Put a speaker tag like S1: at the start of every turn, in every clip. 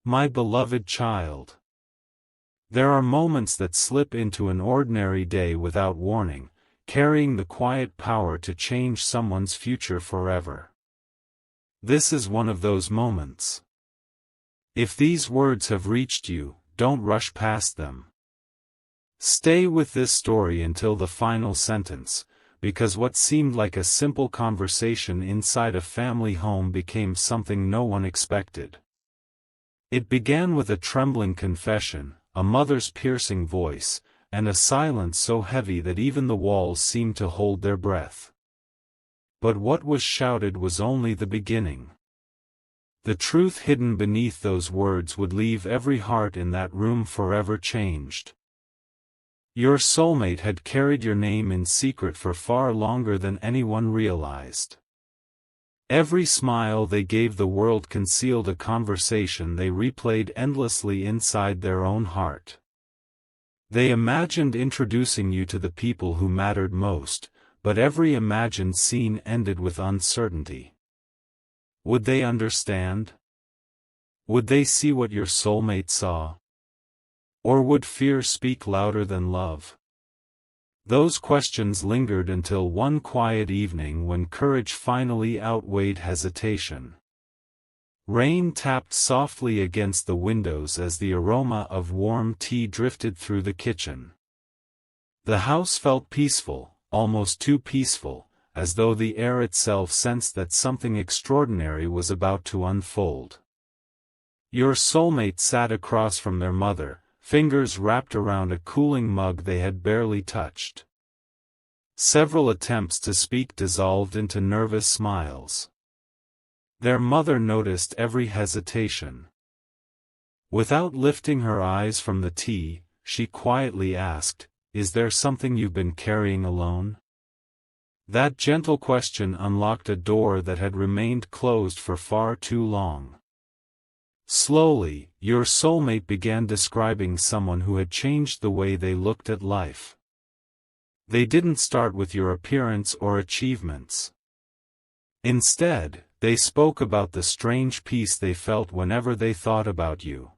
S1: My beloved child. There are moments that slip into an ordinary day without warning, carrying the quiet power to change someone's future forever. This is one of those moments. If these words have reached you, don't rush past them. Stay with this story until the final sentence, because what seemed like a simple conversation inside a family home became something no one expected. It began with a trembling confession, a mother's piercing voice, and a silence so heavy that even the walls seemed to hold their breath. But what was shouted was only the beginning. The truth hidden beneath those words would leave every heart in that room forever changed. Your soulmate had carried your name in secret for far longer than anyone realized. Every smile they gave the world concealed a conversation they replayed endlessly inside their own heart. They imagined introducing you to the people who mattered most, but every imagined scene ended with uncertainty. Would they understand? Would they see what your soulmate saw? Or would fear speak louder than love? Those questions lingered until one quiet evening when courage finally outweighed hesitation. Rain tapped softly against the windows as the aroma of warm tea drifted through the kitchen. The house felt peaceful, almost too peaceful, as though the air itself sensed that something extraordinary was about to unfold. Your soulmate sat across from their mother, fingers wrapped around a cooling mug they had barely touched. Several attempts to speak dissolved into nervous smiles. Their mother noticed every hesitation. Without lifting her eyes from the tea, she quietly asked, "Is there something you've been carrying alone?" That gentle question unlocked a door that had remained closed for far too long. Slowly, your soulmate began describing someone who had changed the way they looked at life. They didn't start with your appearance or achievements. Instead, they spoke about the strange peace they felt whenever they thought about you.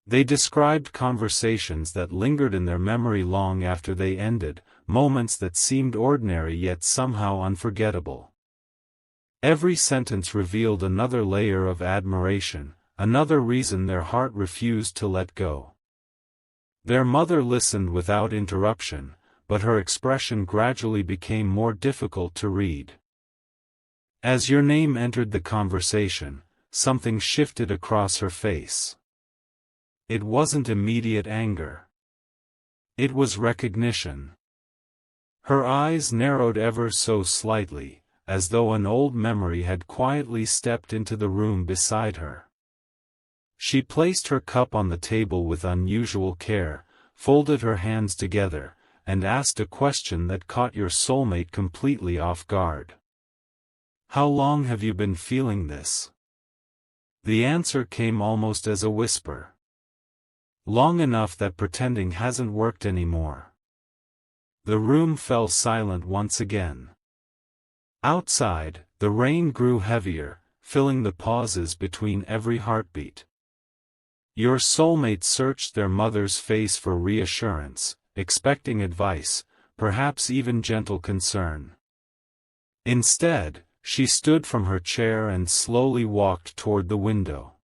S1: They described conversations that lingered in their memory long after they ended, moments that seemed ordinary yet somehow unforgettable. Every sentence revealed another layer of admiration, another reason their heart refused to let go. Their mother listened without interruption, but her expression gradually became more difficult to read. As your name entered the conversation, something shifted across her face. It wasn't immediate anger. It was recognition. Her eyes narrowed ever so slightly, as though an old memory had quietly stepped into the room beside her. She placed her cup on the table with unusual care, folded her hands together, and asked a question that caught your soulmate completely off guard. "How long have you been feeling this?" The answer came almost as a whisper. "Long enough that pretending hasn't worked anymore." The room fell silent once again. Outside, the rain grew heavier, filling the pauses between every heartbeat. Your soulmate searched their mother's face for reassurance, expecting advice, perhaps even gentle concern. Instead, she stood from her chair and slowly walked toward the window.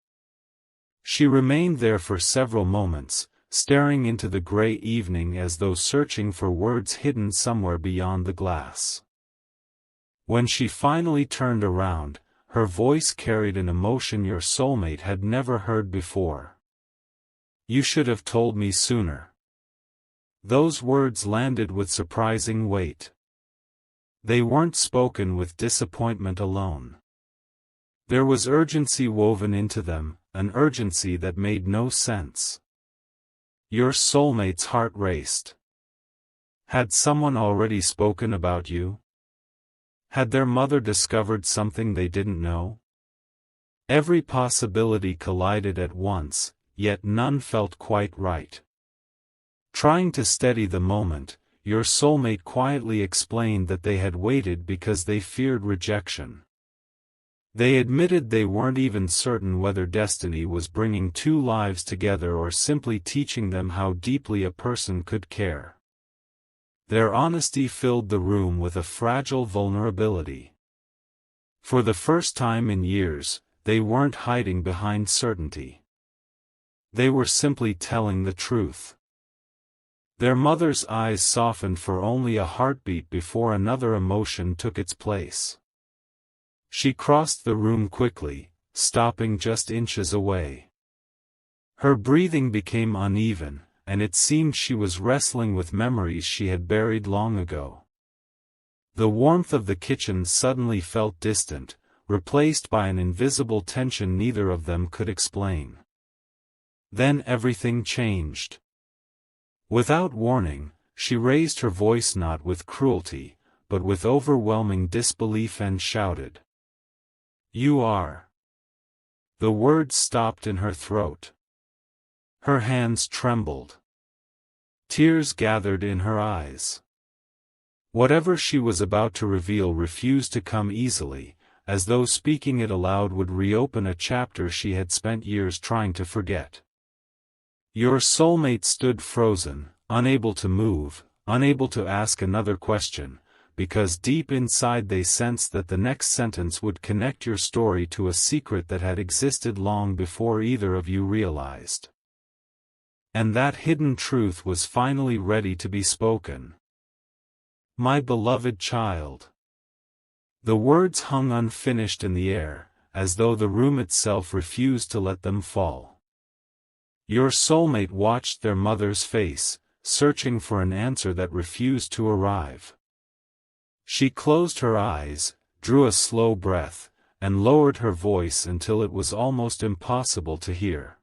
S1: She remained there for several moments, staring into the gray evening as though searching for words hidden somewhere beyond the glass. When she finally turned around, her voice carried an emotion your soulmate had never heard before. "You should have told me sooner." Those words landed with surprising weight. They weren't spoken with disappointment alone. There was urgency woven into them, an urgency that made no sense. Your soulmate's heart raced. Had someone already spoken about you? Had their mother discovered something they didn't know? Every possibility collided at once, yet none felt quite right. Trying to steady the moment, your soulmate quietly explained that they had waited because they feared rejection. They admitted they weren't even certain whether destiny was bringing two lives together or simply teaching them how deeply a person could care. Their honesty filled the room with a fragile vulnerability. For the first time in years, they weren't hiding behind certainty. They were simply telling the truth. Their mother's eyes softened for only a heartbeat before another emotion took its place. She crossed the room quickly, stopping just inches away. Her breathing became uneven, and it seemed she was wrestling with memories she had buried long ago. The warmth of the kitchen suddenly felt distant, replaced by an invisible tension neither of them could explain. Then everything changed. Without warning, she raised her voice not with cruelty, but with overwhelming disbelief and shouted. "You are." The words stopped in her throat. Her hands trembled. Tears gathered in her eyes. Whatever she was about to reveal refused to come easily, as though speaking it aloud would reopen a chapter she had spent years trying to forget. Your soulmate stood frozen, unable to move, unable to ask another question, because deep inside they sensed that the next sentence would connect your story to a secret that had existed long before either of you realized. And that hidden truth was finally ready to be spoken. My beloved child. The words hung unfinished in the air, as though the room itself refused to let them fall. Your soulmate watched their mother's face, searching for an answer that refused to arrive. She closed her eyes, drew a slow breath, and lowered her voice until it was almost impossible to hear.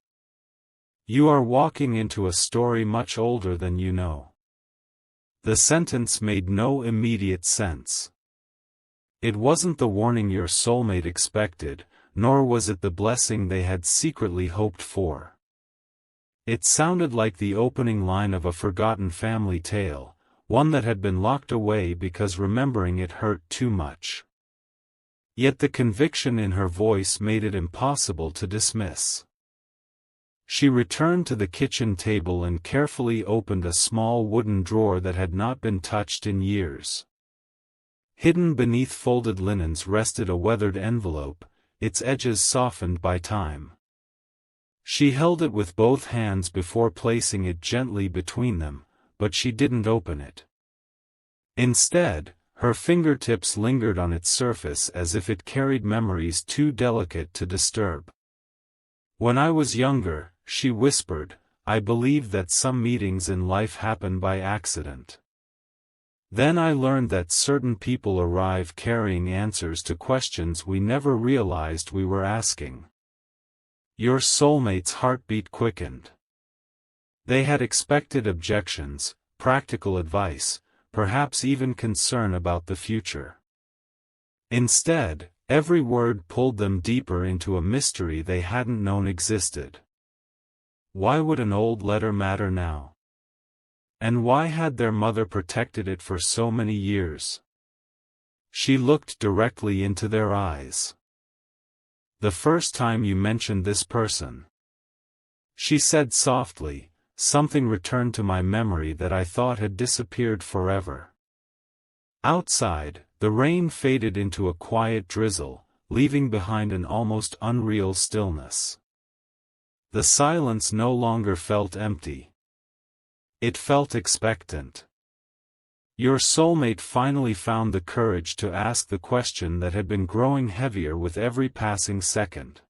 S1: You are walking into a story much older than you know. The sentence made no immediate sense. It wasn't the warning your soulmate expected, nor was it the blessing they had secretly hoped for. It sounded like the opening line of a forgotten family tale, one that had been locked away because remembering it hurt too much. Yet the conviction in her voice made it impossible to dismiss. She returned to the kitchen table and carefully opened a small wooden drawer that had not been touched in years. Hidden beneath folded linens rested a weathered envelope, its edges softened by time. She held it with both hands before placing it gently between them, but she didn't open it. Instead, her fingertips lingered on its surface as if it carried memories too delicate to disturb. When I was younger, she whispered, I believed that some meetings in life happen by accident. Then I learned that certain people arrive carrying answers to questions we never realized we were asking. Your soulmate's heartbeat quickened. They had expected objections, practical advice, perhaps even concern about the future. Instead, every word pulled them deeper into a mystery they hadn't known existed. Why would an old letter matter now? And why had their mother protected it for so many years? She looked directly into their eyes. The first time you mentioned this person, she said softly, something returned to my memory that I thought had disappeared forever. Outside, the rain faded into a quiet drizzle, leaving behind an almost unreal stillness. The silence no longer felt empty. It felt expectant. Your soulmate finally found the courage to ask the question that had been growing heavier with every passing second.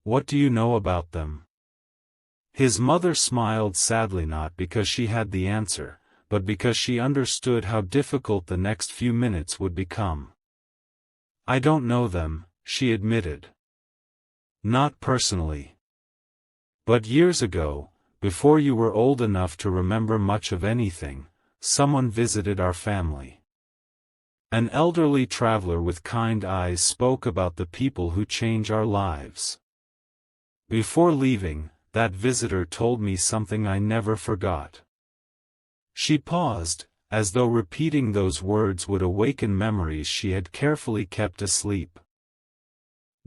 S1: What do you know about them? His mother smiled sadly, not because she had the answer, but because she understood how difficult the next few minutes would become. I don't know them, she admitted. Not personally. But years ago, before you were old enough to remember much of anything, someone visited our family. An elderly traveler with kind eyes spoke about the people who change our lives. Before leaving, that visitor told me something I never forgot. She paused, as though repeating those words would awaken memories she had carefully kept asleep.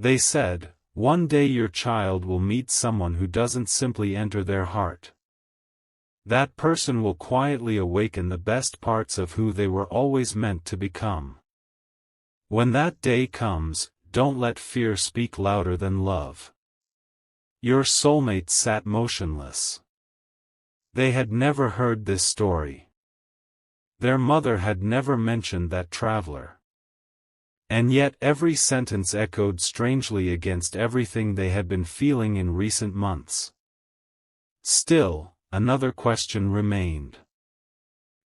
S1: They said, one day your child will meet someone who doesn't simply enter their heart. That person will quietly awaken the best parts of who they were always meant to become. When that day comes, don't let fear speak louder than love. Your soulmate sat motionless. They had never heard this story. Their mother had never mentioned that traveler. And yet every sentence echoed strangely against everything they had been feeling in recent months. Still, another question remained.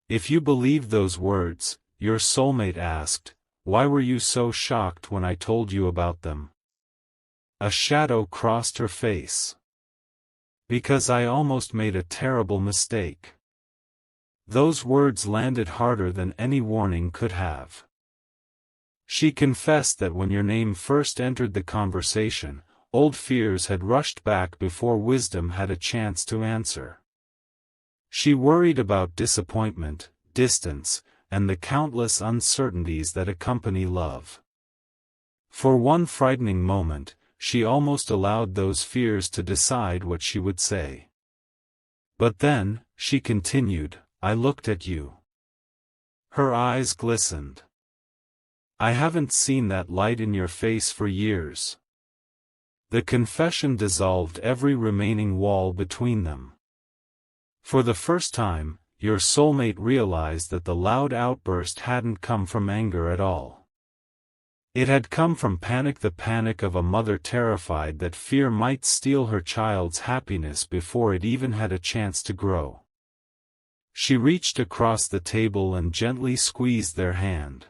S1: If you believed those words, your soulmate asked, why were you so shocked when I told you about them? A shadow crossed her face. Because I almost made a terrible mistake. Those words landed harder than any warning could have. She confessed that when your name first entered the conversation, old fears had rushed back before wisdom had a chance to answer. She worried about disappointment, distance, and the countless uncertainties that accompany love. For one frightening moment, she almost allowed those fears to decide what she would say. But then, she continued, I looked at you. Her eyes glistened. I haven't seen that light in your face for years. The confession dissolved every remaining wall between them. For the first time, your soulmate realized that the loud outburst hadn't come from anger at all. It had come from panic, the panic of a mother terrified that fear might steal her child's happiness before it even had a chance to grow. She reached across the table and gently squeezed their hand.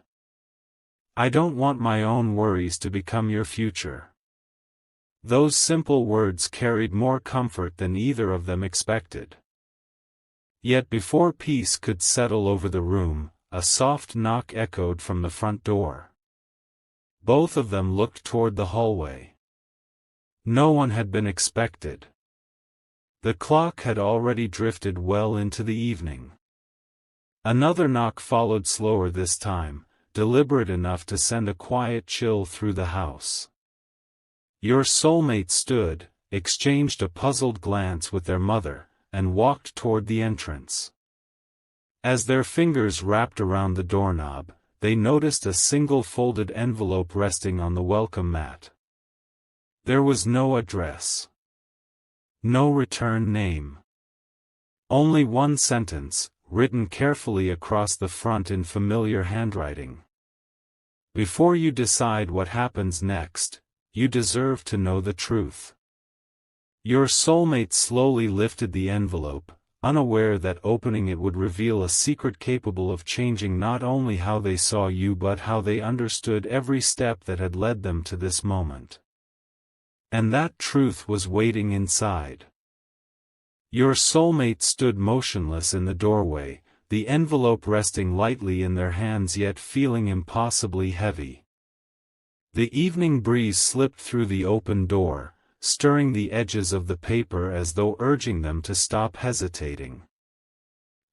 S1: I don't want my own worries to become your future. Those simple words carried more comfort than either of them expected. Yet before peace could settle over the room, a soft knock echoed from the front door. Both of them looked toward the hallway. No one had been expected. The clock had already drifted well into the evening. Another knock followed, slower this time, deliberate enough to send a quiet chill through the house. Your soulmate stood, exchanged a puzzled glance with their mother, and walked toward the entrance. As their fingers wrapped around the doorknob, they noticed a single folded envelope resting on the welcome mat. There was no address. No return name. Only one sentence, written carefully across the front in familiar handwriting. Before you decide what happens next, you deserve to know the truth. Your soulmate slowly lifted the envelope, unaware that opening it would reveal a secret capable of changing not only how they saw you but how they understood every step that had led them to this moment. And that truth was waiting inside. Your soulmate stood motionless in the doorway, the envelope resting lightly in their hands yet feeling impossibly heavy. The evening breeze slipped through the open door, stirring the edges of the paper as though urging them to stop hesitating.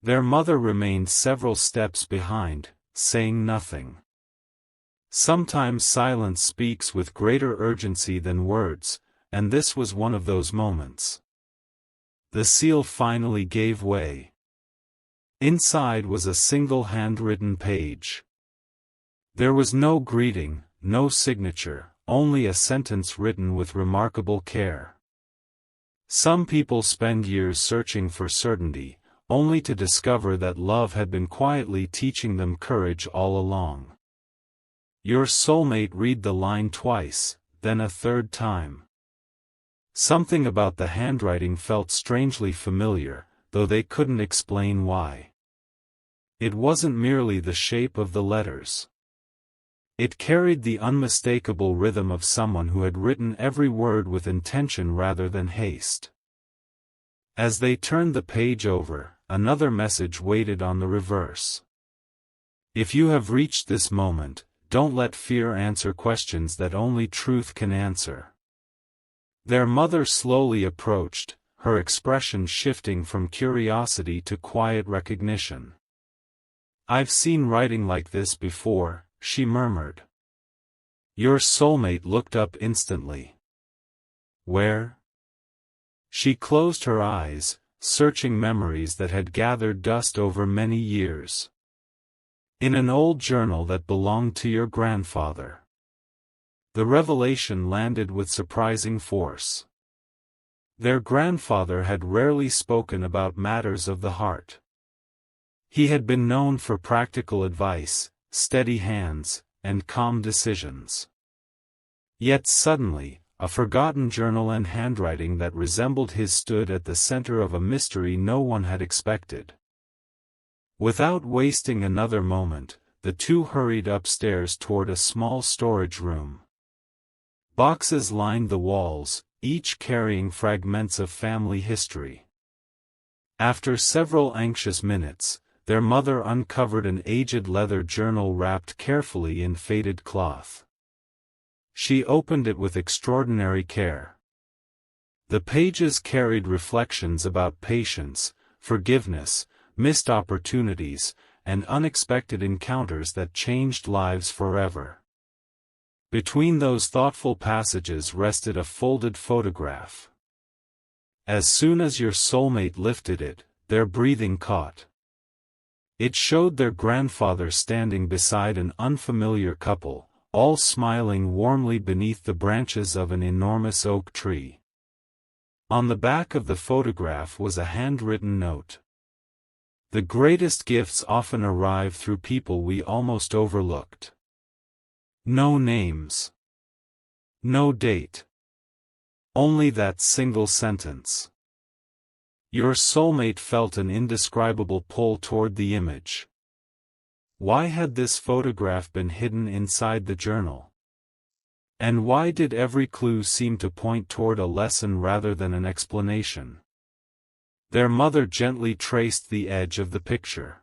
S1: Their mother remained several steps behind, saying nothing. Sometimes silence speaks with greater urgency than words, and this was one of those moments. The seal finally gave way. Inside was a single handwritten page. There was no greeting, no signature, only a sentence written with remarkable care. Some people spend years searching for certainty, only to discover that love had been quietly teaching them courage all along. Your soulmate read the line twice, then a third time. Something about the handwriting felt strangely familiar, though they couldn't explain why. It wasn't merely the shape of the letters. It carried the unmistakable rhythm of someone who had written every word with intention rather than haste. As they turned the page over, another message waited on the reverse. If you have reached this moment, don't let fear answer questions that only truth can answer. Their mother slowly approached, her expression shifting from curiosity to quiet recognition. I've seen writing like this before, she murmured. Your soulmate looked up instantly. Where? She closed her eyes, searching memories that had gathered dust over many years. In an old journal that belonged to your grandfather. The revelation landed with surprising force. Their grandfather had rarely spoken about matters of the heart. He had been known for practical advice, steady hands, and calm decisions. Yet suddenly, a forgotten journal and handwriting that resembled his stood at the center of a mystery no one had expected. Without wasting another moment, the two hurried upstairs toward a small storage room. Boxes lined the walls, each carrying fragments of family history. After several anxious minutes, their mother uncovered an aged leather journal wrapped carefully in faded cloth. She opened it with extraordinary care. The pages carried reflections about patience, forgiveness, missed opportunities, and unexpected encounters that changed lives forever. Between those thoughtful passages rested a folded photograph. As soon as your soulmate lifted it, their breathing caught. It showed their grandfather standing beside an unfamiliar couple, all smiling warmly beneath the branches of an enormous oak tree. On the back of the photograph was a handwritten note. The greatest gifts often arrive through people we almost overlooked. No names. No date. Only that single sentence. Your soulmate felt an indescribable pull toward the image. Why had this photograph been hidden inside the journal? And why did every clue seem to point toward a lesson rather than an explanation? Their mother gently traced the edge of the picture.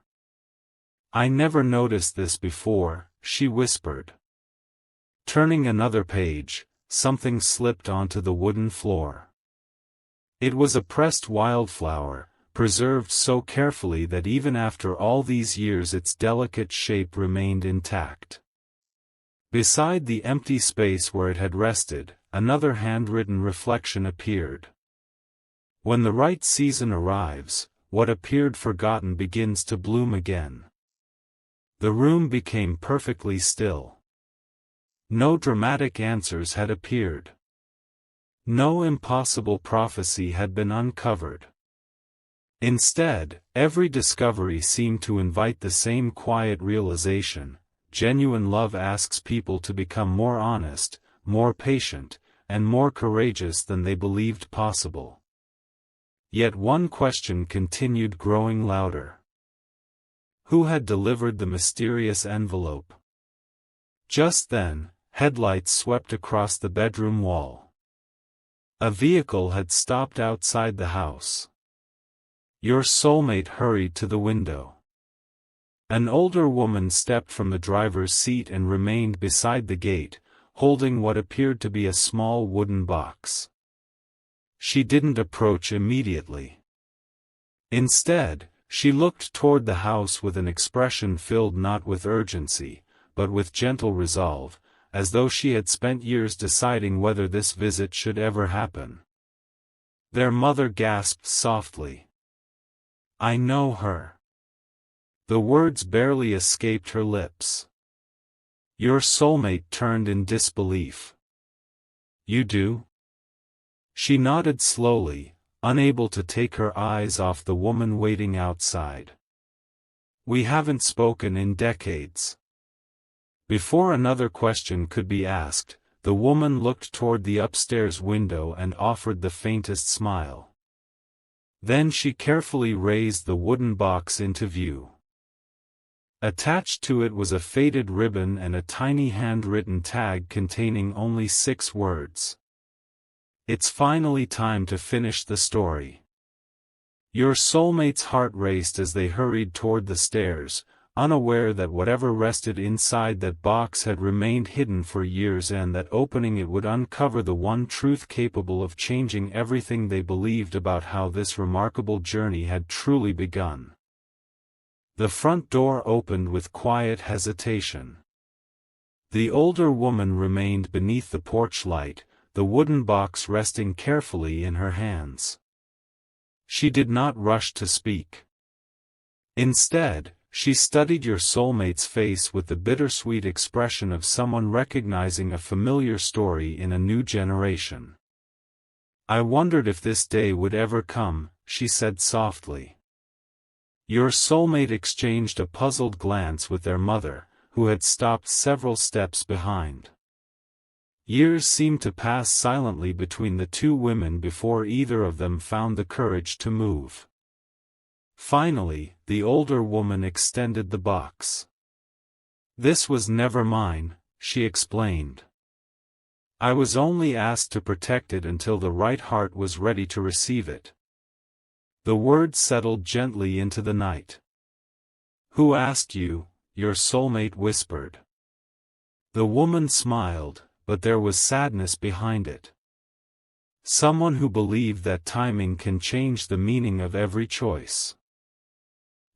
S1: I never noticed this before, she whispered. Turning another page, something slipped onto the wooden floor. It was a pressed wildflower, preserved so carefully that even after all these years its delicate shape remained intact. Beside the empty space where it had rested, another handwritten reflection appeared. When the right season arrives, what appeared forgotten begins to bloom again. The room became perfectly still. No dramatic answers had appeared. No impossible prophecy had been uncovered. Instead, every discovery seemed to invite the same quiet realization: genuine love asks people to become more honest, more patient, and more courageous than they believed possible. Yet one question continued growing louder. Who had delivered the mysterious envelope? Just then, headlights swept across the bedroom wall. A vehicle had stopped outside the house. Your soulmate hurried to the window. An older woman stepped from the driver's seat and remained beside the gate, holding what appeared to be a small wooden box. She didn't approach immediately. Instead, she looked toward the house with an expression filled not with urgency, but with gentle resolve, as though she had spent years deciding whether this visit should ever happen. Their mother gasped softly. I know her. The words barely escaped her lips. Your soulmate turned in disbelief. You do? She nodded slowly, unable to take her eyes off the woman waiting outside. We haven't spoken in decades. Before another question could be asked, the woman looked toward the upstairs window and offered the faintest smile. Then she carefully raised the wooden box into view. Attached to it was a faded ribbon and a tiny handwritten tag containing only 6 words. It's finally time to finish the story. Your soulmate's heart raced as they hurried toward the stairs, unaware that whatever rested inside that box had remained hidden for years and that opening it would uncover the one truth capable of changing everything they believed about how this remarkable journey had truly begun. The front door opened with quiet hesitation. The older woman remained beneath the porch light, the wooden box resting carefully in her hands. She did not rush to speak. Instead, she studied your soulmate's face with the bittersweet expression of someone recognizing a familiar story in a new generation. "I wondered if this day would ever come," she said softly. Your soulmate exchanged a puzzled glance with their mother, who had stopped several steps behind. Years seemed to pass silently between the two women before either of them found the courage to move. Finally, the older woman extended the box. "This was never mine," she explained. "I was only asked to protect it until the right heart was ready to receive it." The words settled gently into the night. "Who asked you?" your soulmate whispered. The woman smiled, but there was sadness behind it. "Someone who believed that timing can change the meaning of every choice."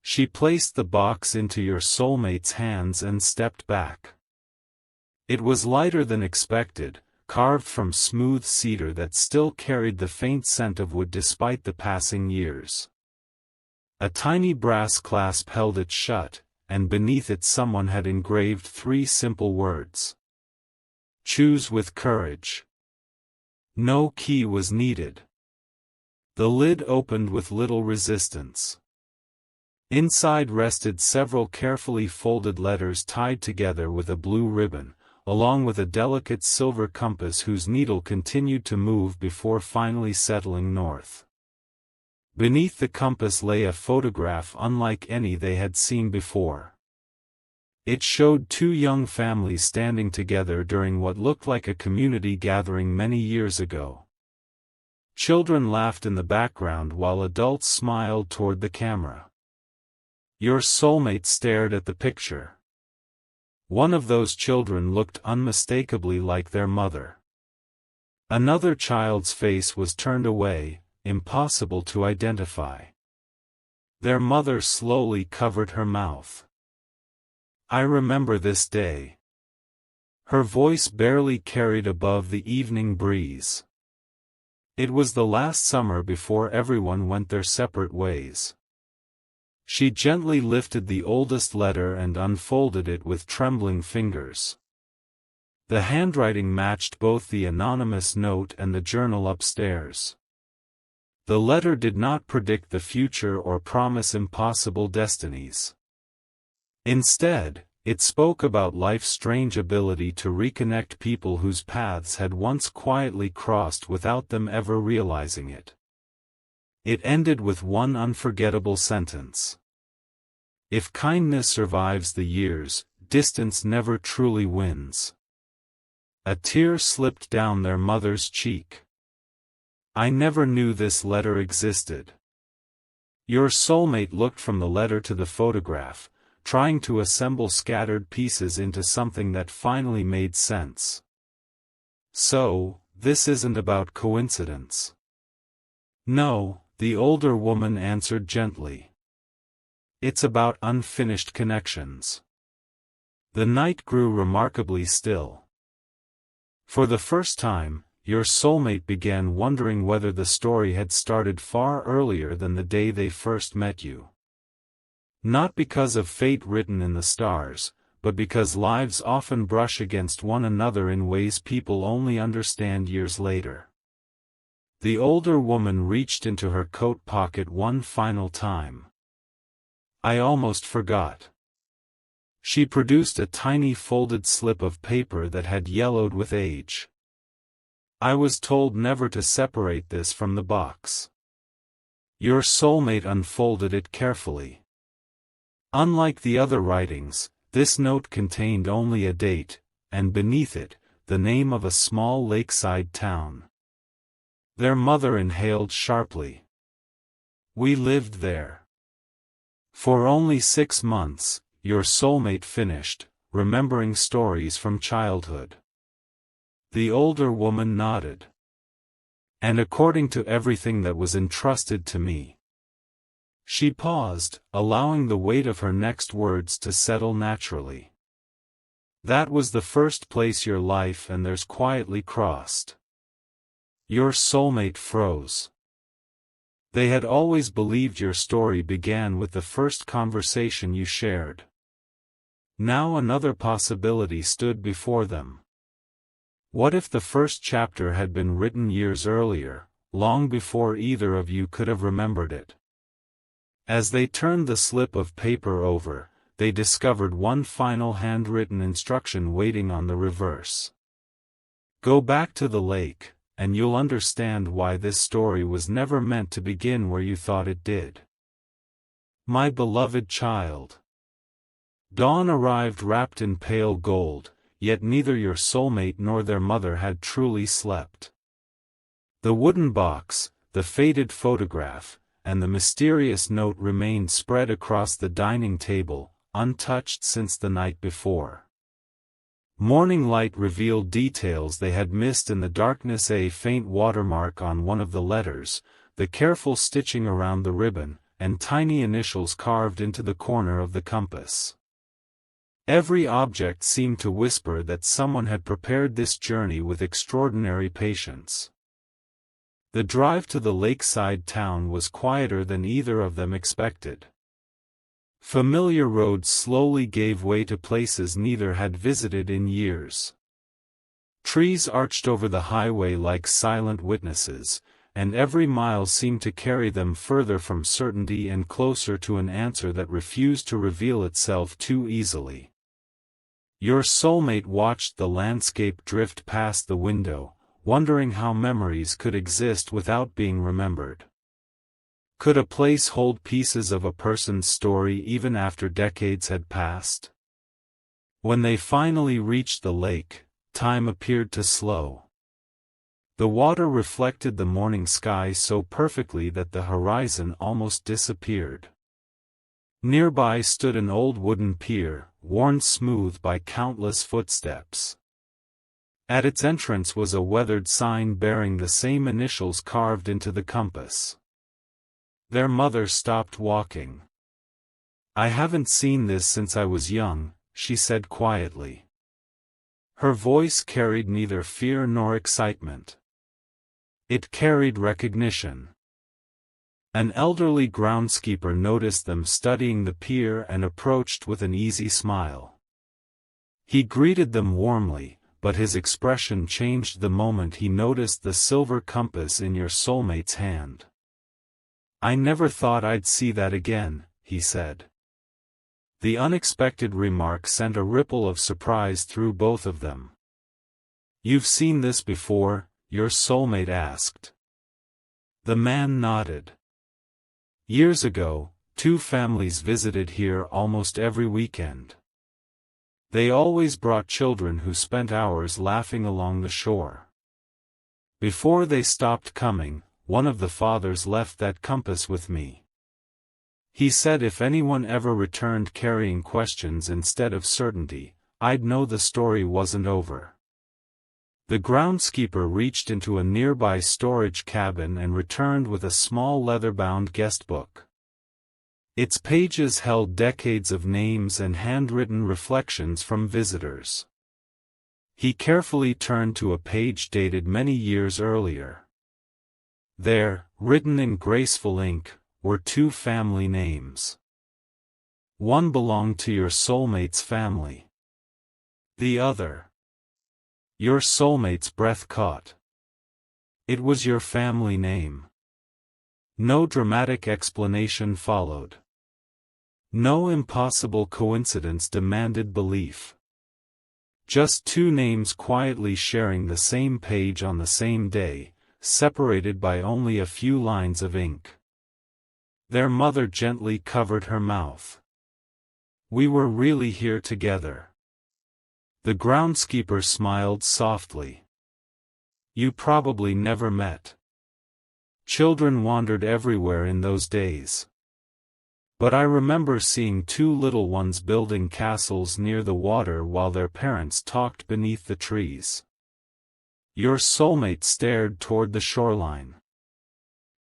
S1: She placed the box into your soulmate's hands and stepped back. It was lighter than expected, carved from smooth cedar that still carried the faint scent of wood despite the passing years. A tiny brass clasp held it shut, and beneath it someone had engraved 3 simple words. "Choose with courage." No key was needed. The lid opened with little resistance. Inside rested several carefully folded letters tied together with a blue ribbon, along with a delicate silver compass whose needle continued to move before finally settling north. Beneath the compass lay a photograph unlike any they had seen before. It showed 2 young families standing together during what looked like a community gathering many years ago. Children laughed in the background while adults smiled toward the camera. Your soulmate stared at the picture. One of those children looked unmistakably like their mother. Another child's face was turned away, impossible to identify. Their mother slowly covered her mouth. "I remember this day." Her voice barely carried above the evening breeze. It was the last summer before everyone went their separate ways. She gently lifted the oldest letter and unfolded it with trembling fingers. The handwriting matched both the anonymous note and the journal upstairs. The letter did not predict the future or promise impossible destinies. Instead, it spoke about life's strange ability to reconnect people whose paths had once quietly crossed without them ever realizing it. It ended with one unforgettable sentence. "If kindness survives the years, distance never truly wins." A tear slipped down their mother's cheek. "I never knew this letter existed." Your soulmate looked from the letter to the photograph, trying to assemble scattered pieces into something that finally made sense. "So, this isn't about coincidence." "No," the older woman answered gently. "It's about unfinished connections." The night grew remarkably still. For the first time, your soulmate began wondering whether the story had started far earlier than the day they first met you. Not because of fate written in the stars, but because lives often brush against one another in ways people only understand years later. The older woman reached into her coat pocket one final time. "I almost forgot." She produced a tiny folded slip of paper that had yellowed with age. "I was told never to separate this from the box." Your soulmate unfolded it carefully. Unlike the other writings, this note contained only a date, and beneath it, the name of a small lakeside town. Their mother inhaled sharply. "We lived there." "For only 6 months," your soulmate finished, remembering stories from childhood. The older woman nodded. "And according to everything that was entrusted to me." She paused, allowing the weight of her next words to settle naturally. That was the first place your life and theirs quietly crossed. Your soulmate froze. They had always believed your story began with the first conversation you shared. Now another possibility stood before them. What if the first chapter had been written years earlier, long before either of you could have remembered it? As they turned the slip of paper over, they discovered one final handwritten instruction waiting on the reverse. Go back to the lake, and you'll understand why this story was never meant to begin where you thought it did. My beloved child. Dawn arrived wrapped in pale gold, yet neither your soulmate nor their mother had truly slept. The wooden box, the faded photograph, and the mysterious note remained spread across the dining table, untouched since the night before. Morning light revealed details they had missed in the darkness: a faint watermark on one of the letters, the careful stitching around the ribbon, and tiny initials carved into the corner of the compass. Every object seemed to whisper that someone had prepared this journey with extraordinary patience. The drive to the lakeside town was quieter than either of them expected. Familiar roads slowly gave way to places neither had visited in years. Trees arched over the highway like silent witnesses, and every mile seemed to carry them further from certainty and closer to an answer that refused to reveal itself too easily. Your soulmate watched the landscape drift past the window, wondering how memories could exist without being remembered. Could a place hold pieces of a person's story even after decades had passed? When they finally reached the lake, time appeared to slow. The water reflected the morning sky so perfectly that the horizon almost disappeared. Nearby stood an old wooden pier, worn smooth by countless footsteps. At its entrance was a weathered sign bearing the same initials carved into the compass. Their mother stopped walking. I haven't seen this since I was young, she said quietly. Her voice carried neither fear nor excitement. It carried recognition. An elderly groundskeeper noticed them studying the pier and approached with an easy smile. He greeted them warmly, but his expression changed the moment he noticed the silver compass in your soulmate's hand. I never thought I'd see that again, he said. The unexpected remark sent a ripple of surprise through both of them. You've seen this before? Your soulmate asked. The man nodded. Years ago, two families visited here almost every weekend. They always brought children who spent hours laughing along the shore. Before they stopped coming, one of the fathers left that compass with me. He said if anyone ever returned carrying questions instead of certainty, I'd know the story wasn't over. The groundskeeper reached into a nearby storage cabin and returned with a small leather-bound guest book. Its pages held decades of names and handwritten reflections from visitors. He carefully turned to a page dated many years earlier. There, written in graceful ink, were two family names. One belonged to your soulmate's family. The other. Your soulmate's breath caught. It was your family name. No dramatic explanation followed. No impossible coincidence demanded belief. Just two names quietly sharing the same page on the same day, separated by only a few lines of ink. Their mother gently covered her mouth. We were really here together. The groundskeeper smiled softly. You probably never met. Children wandered everywhere in those days. But I remember seeing two little ones building castles near the water while their parents talked beneath the trees. Your soulmate stared toward the shoreline.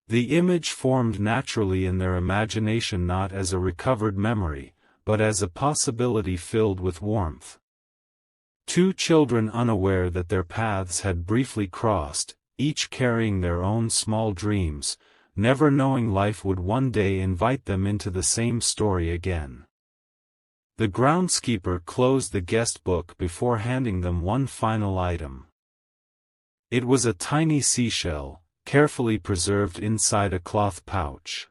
S1: The image formed naturally in their imagination, not as a recovered memory, but as a possibility filled with warmth. Two children unaware that their paths had briefly crossed, each carrying their own small dreams, never knowing life would one day invite them into the same story again. The groundskeeper closed the guest book before handing them one final item. It was a tiny seashell, carefully preserved inside a cloth pouch.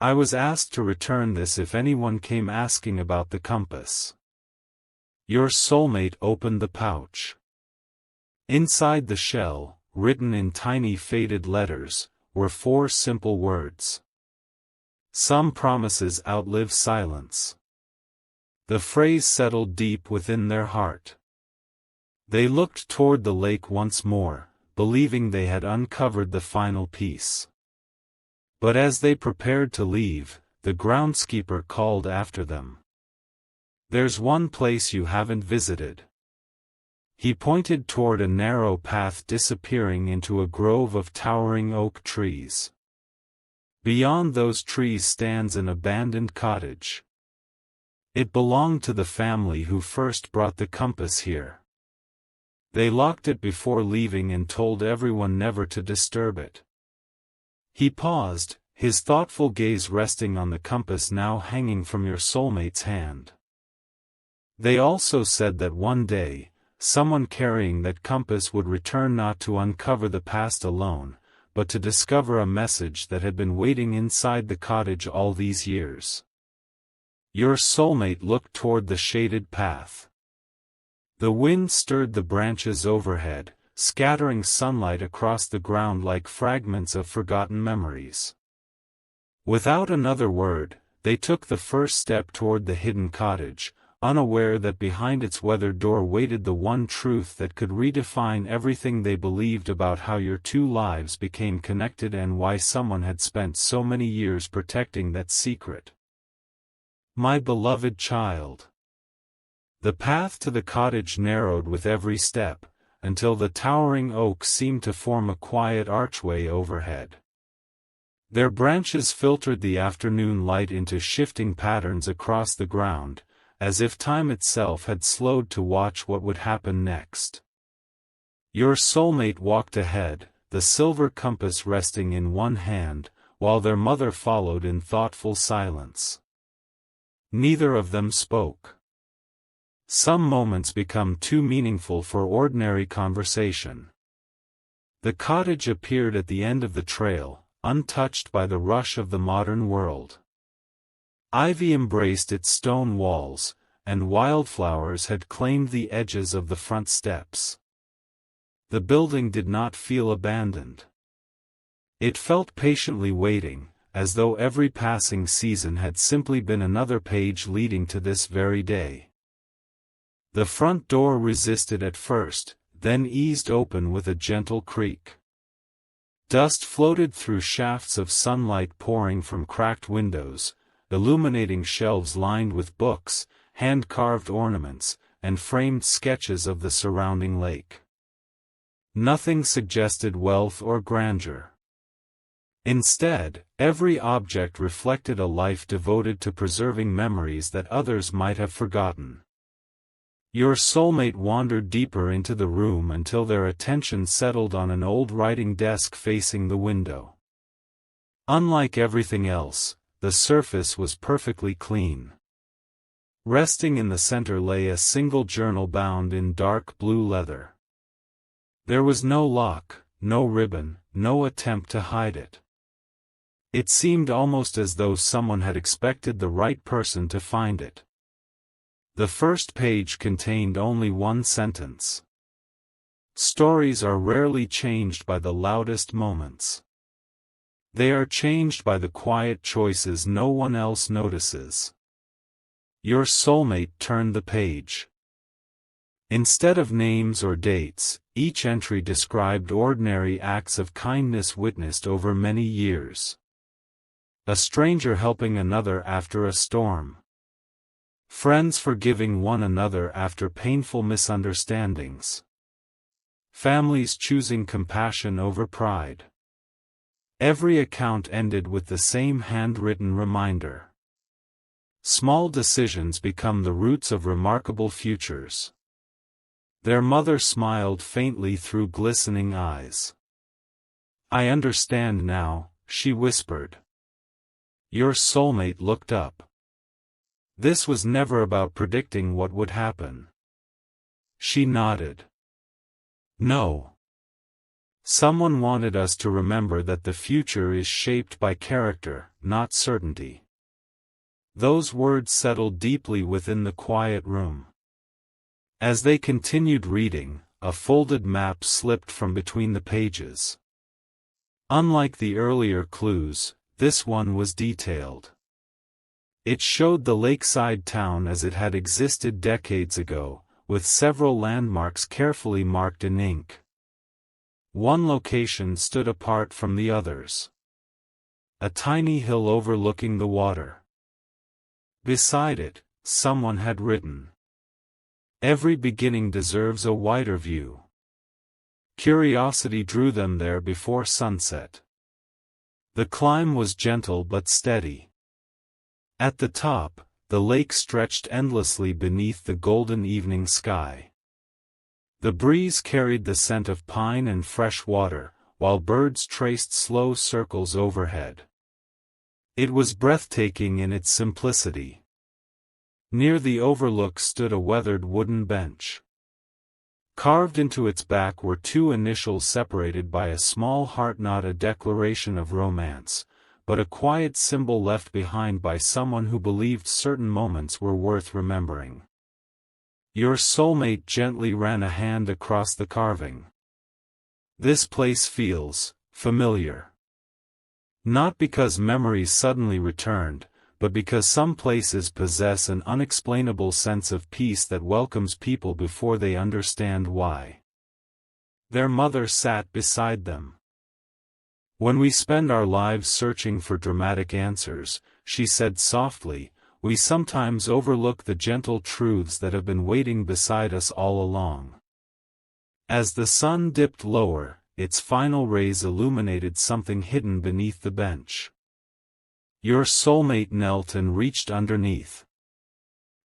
S1: I was asked to return this if anyone came asking about the compass. Your soulmate opened the pouch. Inside the shell, written in tiny faded letters, were 4 simple words. Some promises outlive silence. The phrase settled deep within their heart. They looked toward the lake once more, believing they had uncovered the final piece. But as they prepared to leave, the groundskeeper called after them. There's one place you haven't visited. He pointed toward a narrow path disappearing into a grove of towering oak trees. Beyond those trees stands an abandoned cottage. It belonged to the family who first brought the compass here. They locked it before leaving and told everyone never to disturb it. He paused, his thoughtful gaze resting on the compass now hanging from your soulmate's hand. They also said that one day, someone carrying that compass would return not to uncover the past alone, but to discover a message that had been waiting inside the cottage all these years. Your soulmate looked toward the shaded path. The wind stirred the branches overhead, scattering sunlight across the ground like fragments of forgotten memories. Without another word, they took the first step toward the hidden cottage, unaware that behind its weathered door waited the one truth that could redefine everything they believed about how your two lives became connected and why someone had spent so many years protecting that secret. My beloved child. The path to the cottage narrowed with every step, until the towering oaks seemed to form a quiet archway overhead. Their branches filtered the afternoon light into shifting patterns across the ground, as if time itself had slowed to watch what would happen next. Your soulmate walked ahead, the silver compass resting in one hand, while their mother followed in thoughtful silence. Neither of them spoke. Some moments become too meaningful for ordinary conversation. The cottage appeared at the end of the trail, untouched by the rush of the modern world. Ivy embraced its stone walls, and wildflowers had claimed the edges of the front steps. The building did not feel abandoned. It felt patiently waiting, as though every passing season had simply been another page leading to this very day. The front door resisted at first, then eased open with a gentle creak. Dust floated through shafts of sunlight pouring from cracked windows, illuminating shelves lined with books, hand-carved ornaments, and framed sketches of the surrounding lake. Nothing suggested wealth or grandeur. Instead, every object reflected a life devoted to preserving memories that others might have forgotten. Your soulmate wandered deeper into the room until their attention settled on an old writing desk facing the window. Unlike everything else, the surface was perfectly clean. Resting in the center lay a single journal bound in dark blue leather. There was no lock, no ribbon, no attempt to hide it. It seemed almost as though someone had expected the right person to find it. The first page contained only one sentence. Stories are rarely changed by the loudest moments. They are changed by the quiet choices no one else notices. Your soulmate turned the page. Instead of names or dates, each entry described ordinary acts of kindness witnessed over many years. A stranger helping another after a storm. Friends forgiving one another after painful misunderstandings. Families choosing compassion over pride. Every account ended with the same handwritten reminder. Small decisions become the roots of remarkable futures. Their mother smiled faintly through glistening eyes. "I understand now," she whispered. Your soulmate looked up. This was never about predicting what would happen. She nodded. No. Someone wanted us to remember that the future is shaped by character, not certainty. Those words settled deeply within the quiet room. As they continued reading, a folded map slipped from between the pages. Unlike the earlier clues, this one was detailed. It showed the lakeside town as it had existed decades ago, with several landmarks carefully marked in ink. One location stood apart from the others. A tiny hill overlooking the water. Beside it, someone had written, "Every beginning deserves a wider view." Curiosity drew them there before sunset. The climb was gentle but steady. At the top, the lake stretched endlessly beneath the golden evening sky. The breeze carried the scent of pine and fresh water, while birds traced slow circles overhead. It was breathtaking in its simplicity. Near the overlook stood a weathered wooden bench. Carved into its back were two initials separated by a small heart, not a declaration of romance, but a quiet symbol left behind by someone who believed certain moments were worth remembering. Your soulmate gently ran a hand across the carving. This place feels familiar. Not because memories suddenly returned, but because some places possess an unexplainable sense of peace that welcomes people before they understand why. Their mother sat beside them. When we spend our lives searching for dramatic answers, she said softly, we sometimes overlook the gentle truths that have been waiting beside us all along. As the sun dipped lower, its final rays illuminated something hidden beneath the bench. Your soulmate knelt and reached underneath.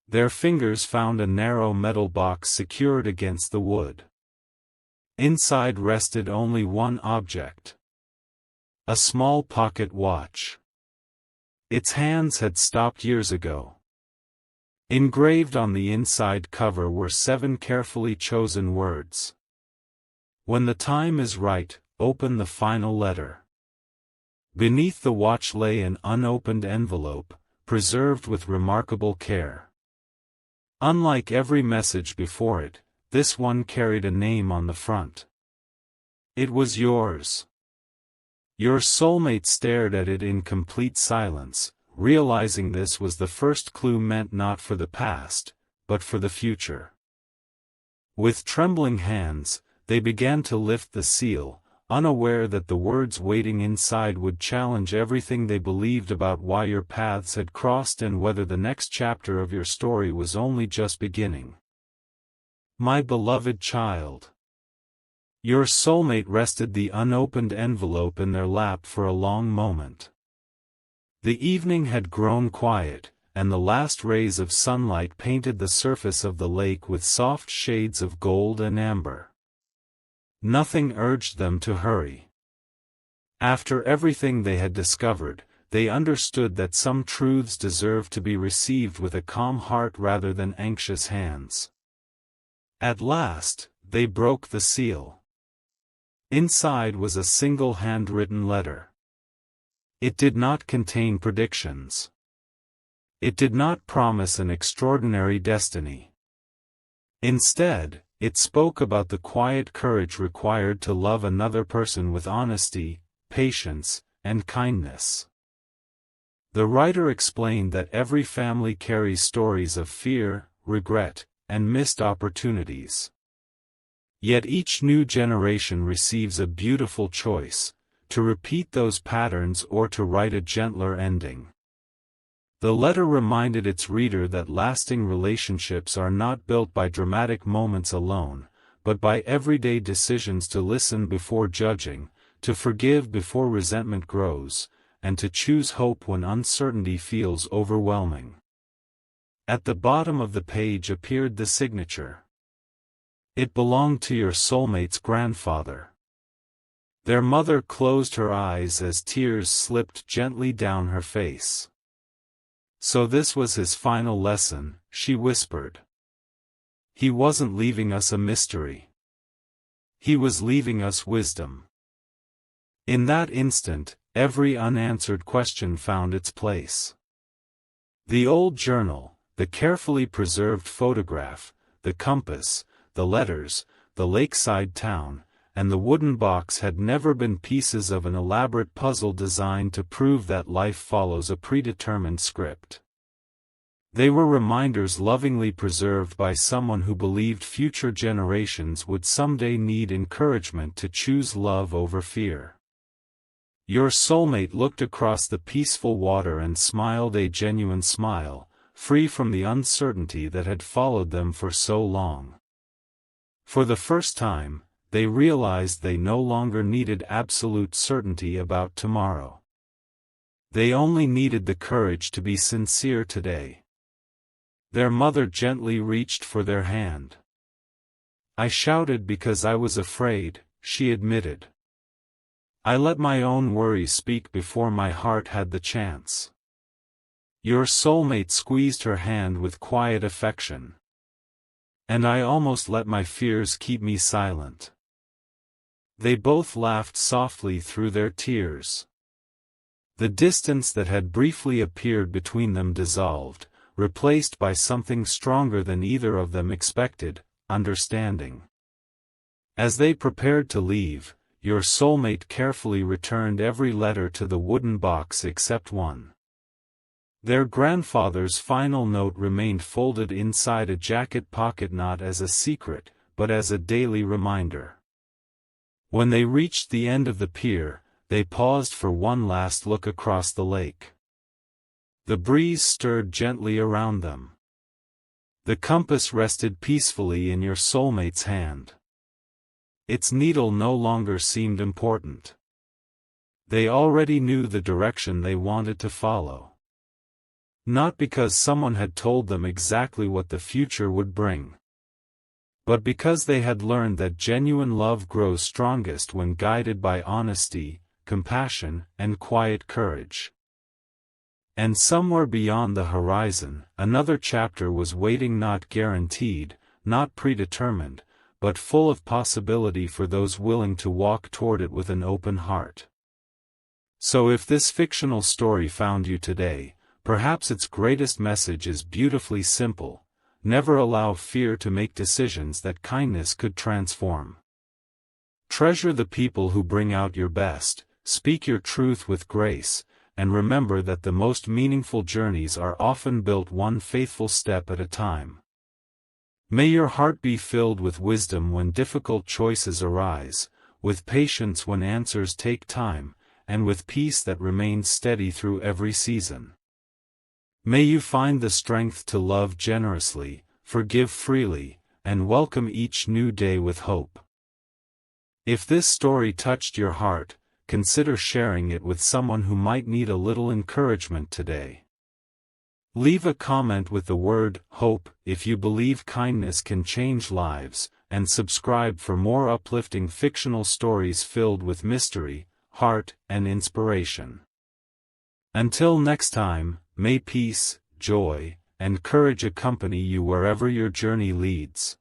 S1: Their fingers found a narrow metal box secured against the wood. Inside rested only one object. A small pocket watch. Its hands had stopped years ago. Engraved on the inside cover were 7 carefully chosen words. When the time is right, open the final letter. Beneath the watch lay an unopened envelope, preserved with remarkable care. Unlike every message before it, this one carried a name on the front. It was yours. Your soulmate stared at it in complete silence, realizing this was the first clue meant not for the past, but for the future. With trembling hands, they began to lift the seal, unaware that the words waiting inside would challenge everything they believed about why your paths had crossed and whether the next chapter of your story was only just beginning. My beloved child. Your soulmate rested the unopened envelope in their lap for a long moment. The evening had grown quiet, and the last rays of sunlight painted the surface of the lake with soft shades of gold and amber. Nothing urged them to hurry. After everything they had discovered, they understood that some truths deserved to be received with a calm heart rather than anxious hands. At last, they broke the seal. Inside was a single handwritten letter. It did not contain predictions. It did not promise an extraordinary destiny. Instead, it spoke about the quiet courage required to love another person with honesty, patience, and kindness. The writer explained that every family carries stories of fear, regret, and missed opportunities. Yet each new generation receives a beautiful choice, to repeat those patterns or to write a gentler ending. The letter reminded its reader that lasting relationships are not built by dramatic moments alone, but by everyday decisions to listen before judging, to forgive before resentment grows, and to choose hope when uncertainty feels overwhelming. At the bottom of the page appeared the signature. It belonged to your soulmate's grandfather. Their mother closed her eyes as tears slipped gently down her face. So this was his final lesson, she whispered. He wasn't leaving us a mystery. He was leaving us wisdom. In that instant, every unanswered question found its place. The old journal, the carefully preserved photograph, the compass, the letters, the lakeside town, and the wooden box had never been pieces of an elaborate puzzle designed to prove that life follows a predetermined script. They were reminders lovingly preserved by someone who believed future generations would someday need encouragement to choose love over fear. Your soulmate looked across the peaceful water and smiled a genuine smile, free from the uncertainty that had followed them for so long. For the first time, they realized they no longer needed absolute certainty about tomorrow. They only needed the courage to be sincere today. Their mother gently reached for their hand. I shouted because I was afraid, she admitted. I let my own worries speak before my heart had the chance. Your soulmate squeezed her hand with quiet affection. And I almost let my fears keep me silent. They both laughed softly through their tears. The distance that had briefly appeared between them dissolved, replaced by something stronger than either of them expected, understanding. As they prepared to leave, your soulmate carefully returned every letter to the wooden box except one. Their grandfather's final note remained folded inside a jacket pocket, not as a secret, but as a daily reminder. When they reached the end of the pier, they paused for one last look across the lake. The breeze stirred gently around them. The compass rested peacefully in your soulmate's hand. Its needle no longer seemed important. They already knew the direction they wanted to follow. Not because someone had told them exactly what the future would bring, but because they had learned that genuine love grows strongest when guided by honesty, compassion, and quiet courage. And somewhere beyond the horizon, another chapter was waiting, not guaranteed, not predetermined, but full of possibility for those willing to walk toward it with an open heart. So if this fictional story found you today, perhaps its greatest message is beautifully simple: never allow fear to make decisions that kindness could transform. Treasure the people who bring out your best, speak your truth with grace, and remember that the most meaningful journeys are often built one faithful step at a time. May your heart be filled with wisdom when difficult choices arise, with patience when answers take time, and with peace that remains steady through every season. May you find the strength to love generously, forgive freely, and welcome each new day with hope. If this story touched your heart, consider sharing it with someone who might need a little encouragement today. Leave a comment with the word "hope" if you believe kindness can change lives, and subscribe for more uplifting fictional stories filled with mystery, heart, and inspiration. Until next time, may peace, joy, and courage accompany you wherever your journey leads.